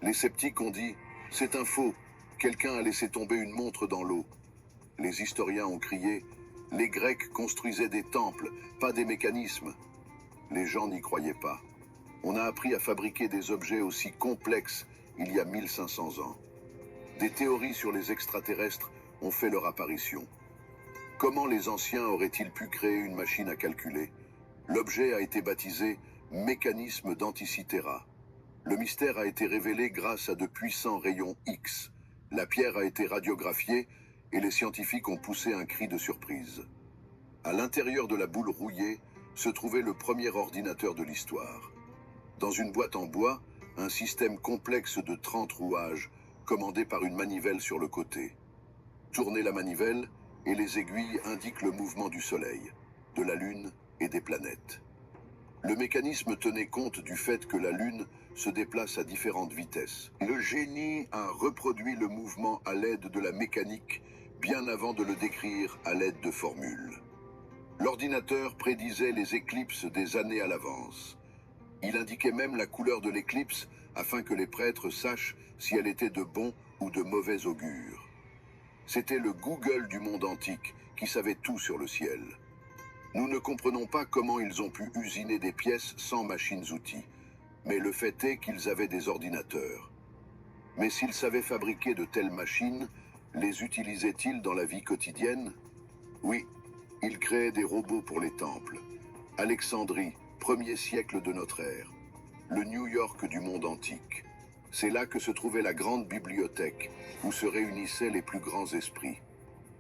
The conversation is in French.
Les sceptiques ont dit « C'est un faux, quelqu'un a laissé tomber une montre dans l'eau ». Les historiens ont crié « Les Grecs construisaient des temples, pas des mécanismes ». Les gens n'y croyaient pas. On a appris à fabriquer des objets aussi complexes il y a 1500 ans. Des théories sur les extraterrestres ont fait leur apparition. Comment les anciens auraient-ils pu créer une machine à calculer? L'objet a été baptisé « mécanisme d'Anticythera ». Le mystère a été révélé grâce à de puissants rayons X. La pierre a été radiographiée et les scientifiques ont poussé un cri de surprise. À l'intérieur de la boule rouillée se trouvait le premier ordinateur de l'histoire. Dans une boîte en bois, un système complexe de 30 rouages, commandé par une manivelle sur le côté. Tournez la manivelle et les aiguilles indiquent le mouvement du Soleil, de la Lune et des planètes. Le mécanisme tenait compte du fait que la Lune se déplace à différentes vitesses. Le génie a reproduit le mouvement à l'aide de la mécanique, bien avant de le décrire à l'aide de formules. L'ordinateur prédisait les éclipses des années à l'avance. Il indiquait même la couleur de l'éclipse afin que les prêtres sachent si elle était de bon ou de mauvais augure. C'était le Google du monde antique qui savait tout sur le ciel. Nous ne comprenons pas comment ils ont pu usiner des pièces sans machines-outils, mais le fait est qu'ils avaient des ordinateurs. Mais s'ils savaient fabriquer de telles machines, les utilisaient-ils dans la vie quotidienne? Oui, ils créaient des robots pour les temples. Alexandrie, 1er siècle de notre ère. Le New York du monde antique. C'est là que se trouvait la grande bibliothèque, où se réunissaient les plus grands esprits.